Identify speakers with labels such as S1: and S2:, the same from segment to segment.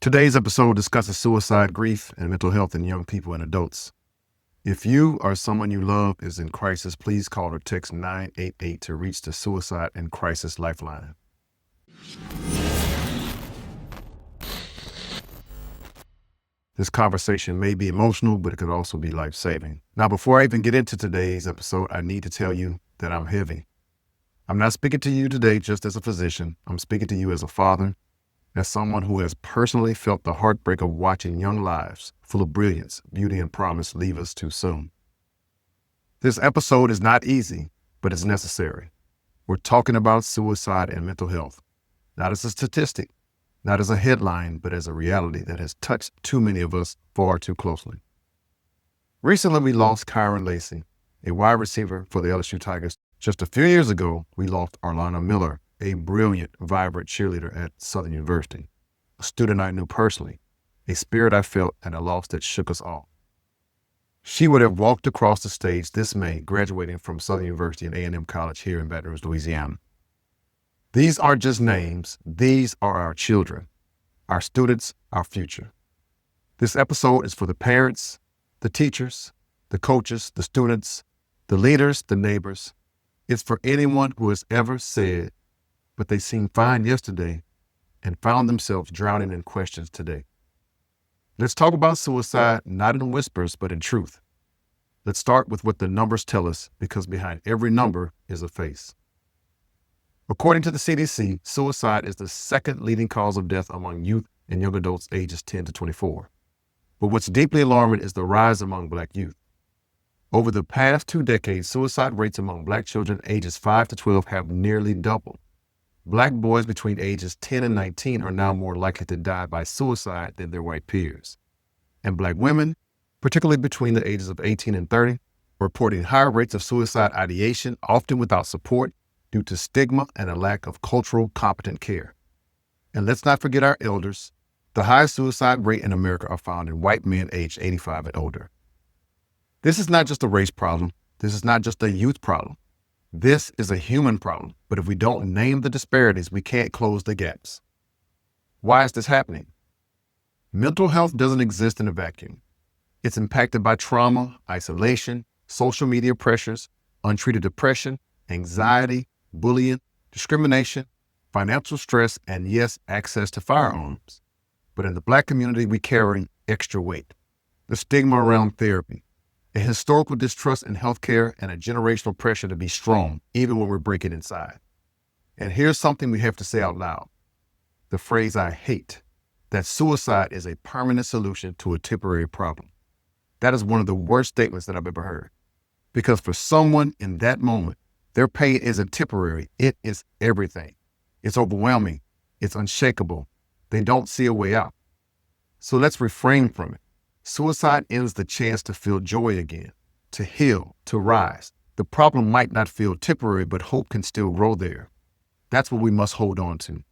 S1: Today's episode discusses suicide, grief, and mental health in young people and adults. If you or someone you love is in crisis, please call or text 988 to reach the Suicide and Crisis Lifeline. This conversation may be emotional, but it could also be life-saving. Now, before I even get into today's episode, I need to tell you that I'm heavy. I'm not speaking to you today just as a physician. I'm speaking to you as a father, as someone who has personally felt the heartbreak of watching young lives full of brilliance, beauty, and promise leave us too soon. This episode is not easy, but it's necessary. We're talking about suicide and mental health, not as a statistic, not as a headline, but as a reality that has touched too many of us far too closely. Recently, we lost Kyren Lacey, a wide receiver for the LSU Tigers. Just a few years ago, we lost Arlana Miller, a brilliant, vibrant cheerleader at Southern University, a student I knew personally, a spirit I felt, and a loss that shook us all. She would have walked across the stage this May, graduating from Southern University and A&M College here in Baton Rouge, Louisiana. These aren't just names. These are our children, our students, our future. This episode is for the parents, the teachers, the coaches, the students, the leaders, the neighbors. It's for anyone who has ever said, but they seemed fine yesterday and found themselves drowning in questions today. Let's talk about suicide, not in whispers, but in truth. Let's start with what the numbers tell us, because behind every number is a face. According to the CDC, suicide is the second leading cause of death among youth and young adults ages 10 to 24. But what's deeply alarming is the rise among Black youth. Over the past 2 decades, suicide rates among Black children ages 5 to 12 have nearly doubled. Black boys between ages 10 and 19 are now more likely to die by suicide than their white peers. And Black women, particularly between the ages of 18 and 30, are reporting higher rates of suicide ideation, often without support, due to stigma and a lack of cultural competent care. And let's not forget our elders. The highest suicide rate in America are found in white men aged 85 and older. This is not just a race problem. This is not just a youth problem. This is a human problem, but if we don't name the disparities, we can't close the gaps. Why is this happening? Mental health doesn't exist in a vacuum. It's impacted by trauma, isolation, social media pressures, untreated depression, anxiety, bullying, discrimination, financial stress, and yes, access to firearms. But in the Black community, we carry extra weight. The stigma around therapy, a historical distrust in healthcare, and a generational pressure to be strong, even when we're breaking inside. And here's something we have to say out loud. The phrase I hate, that suicide is a permanent solution to a temporary problem. That is one of the worst statements that I've ever heard. Because for someone in that moment, their pain isn't temporary, it is everything. It's overwhelming, it's unshakable. They don't see a way out. So let's refrain from it. Suicide ends the chance to feel joy again, to heal, to rise. The problem might not feel temporary, but hope can still grow there. That's what we must hold on to.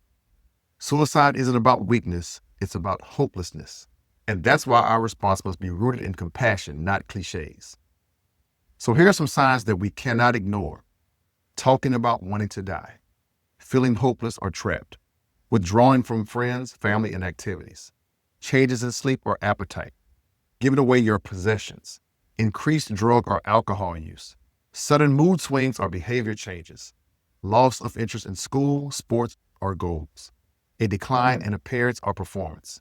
S1: Suicide isn't about weakness, it's about hopelessness. And that's why our response must be rooted in compassion, not cliches. So here are some signs that we cannot ignore. Talking about wanting to die, feeling hopeless or trapped, withdrawing from friends, family, and activities, changes in sleep or appetite, giving away your possessions, increased drug or alcohol use, sudden mood swings or behavior changes, loss of interest in school, sports, or goals, a decline in appearance or performance.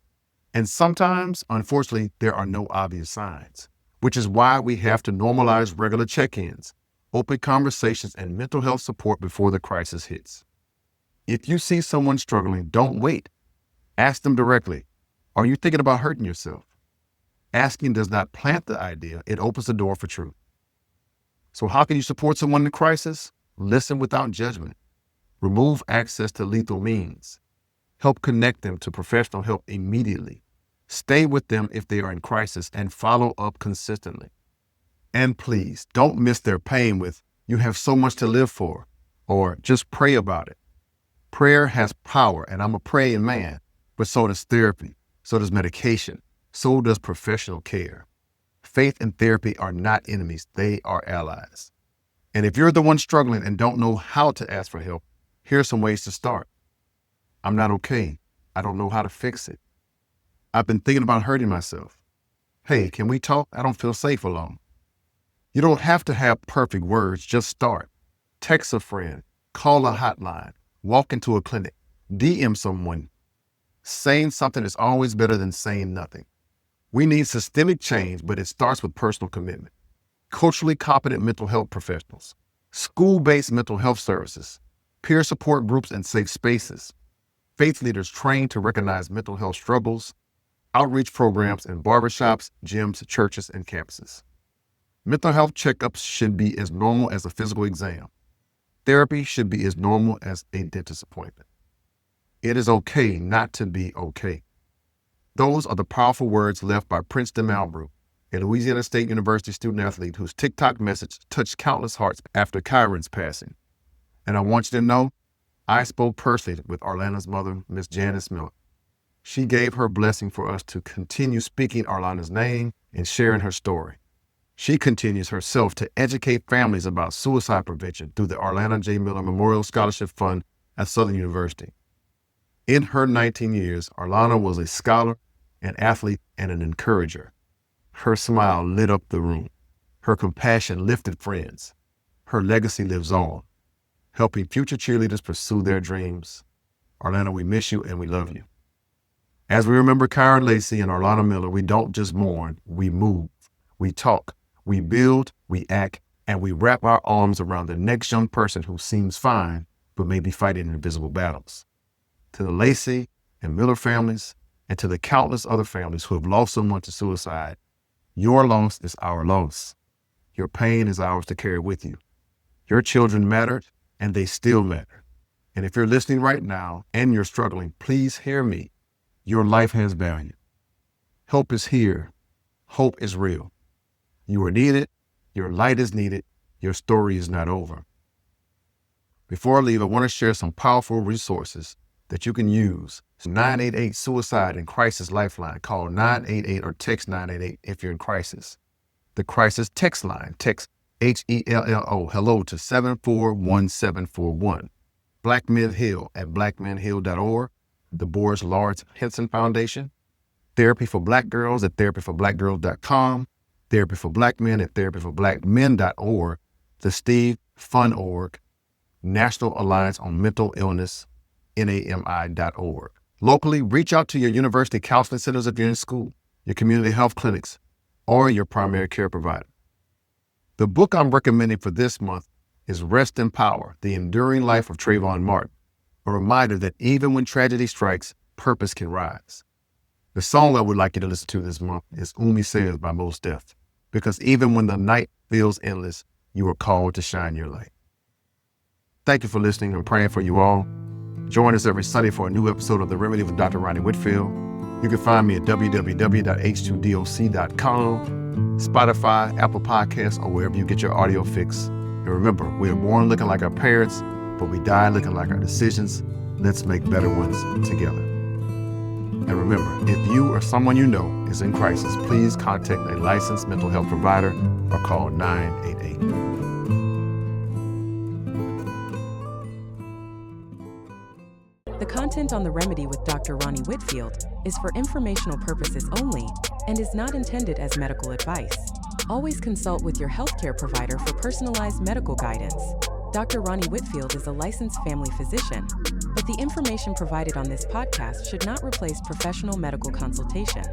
S1: And sometimes, unfortunately, there are no obvious signs, which is why we have to normalize regular check-ins, open conversations, and mental health support before the crisis hits. If you see someone struggling, don't wait. Ask them directly, are you thinking about hurting yourself? Asking does not plant the idea, it opens the door for truth. So how can you support someone in crisis? Listen without judgment. Remove access to lethal means. Help connect them to professional help immediately. Stay with them if they are in crisis and follow up consistently. And please, don't miss their pain with, you have so much to live for, or just pray about it. Prayer has power, and I'm a praying man, but so does therapy, so does medication, so does professional care. Faith and therapy are not enemies, they are allies. And if you're the one struggling and don't know how to ask for help, here are some ways to start. I'm not okay. I don't know how to fix it. I've been thinking about hurting myself. Hey, can we talk? I don't feel safe alone. You don't have to have perfect words, just start. Text a friend, call a hotline, walk into a clinic, DM someone. Saying something is always better than saying nothing. We need systemic change, but it starts with personal commitment. Culturally competent mental health professionals, school-based mental health services, peer support groups and safe spaces, faith leaders trained to recognize mental health struggles, outreach programs in barbershops, gyms, churches, and campuses. Mental health checkups should be as normal as a physical exam. Therapy should be as normal as a dentist appointment. It is okay not to be okay. Those are the powerful words left by Princeton Malbrook, a Louisiana State University student-athlete whose TikTok message touched countless hearts after Kyren's passing. And I want you to know, I spoke personally with Arlana's mother, Miss Janice Miller. She gave her blessing for us to continue speaking Arlana's name and sharing her story. She continues herself to educate families about suicide prevention through the Arlana J. Miller Memorial Scholarship Fund at Southern University. In her 19 years, Arlana was a scholar, an athlete, and an encourager. Her smile lit up the room. Her compassion lifted friends. Her legacy lives on, helping future cheerleaders pursue their dreams. Arlana, we miss you and we love you. As we remember Kyren, Lacey, and Arlana Miller, we don't just mourn, we move, we talk, we build, we act, and we wrap our arms around the next young person who seems fine, but may be fighting invisible battles. To the Lacey and Miller families, and to the countless other families who have lost someone to suicide, your loss is our loss. Your pain is ours to carry with you. Your children mattered, and they still matter. And if you're listening right now and you're struggling, please hear me. Your life has value. Help is here. Hope is real. You are needed. Your light is needed. Your story is not over. Before I leave, I want to share some powerful resources that you can use. 988 Suicide and Crisis Lifeline. Call 988 or text 988 if you're in crisis. The Crisis Text Line. Text HELLO, hello to 741741. Black Men Heal at blackmenheal.org. The Boris Lawrence Henson Foundation. Therapy for Black Girls at therapyforblackgirls.com. Therapy for Black Men at therapyforblackmen.org. The Steve Fun Org. National Alliance on Mental Illness, NAMI.org. Locally, reach out to your university counseling centers if you're in school, your community health clinics, or your primary care provider. The book I'm recommending for this month is Rest in Power, The Enduring Life of Trayvon Martin, a reminder that even when tragedy strikes, purpose can rise. The song I would like you to listen to this month is Umi Says by Mos Def, because even when the night feels endless, you are called to shine your light. Thank you for listening. I'm praying for you all. Join us every Sunday for a new episode of The Remedy with Dr. Rani Whitfield. You can find me at www.h2doc.com, Spotify, Apple Podcasts, or wherever you get your audio fix. And remember, we are born looking like our parents, but we die looking like our decisions. Let's make better ones together. And remember, if you or someone you know is in crisis, please contact a licensed mental health provider or call 988.
S2: The content on The Remedy with Dr. Rani Whitfield is for informational purposes only and is not intended as medical advice. Always consult with your healthcare provider for personalized medical guidance. Dr. Rani Whitfield is a licensed family physician, but the information provided on this podcast should not replace professional medical consultation.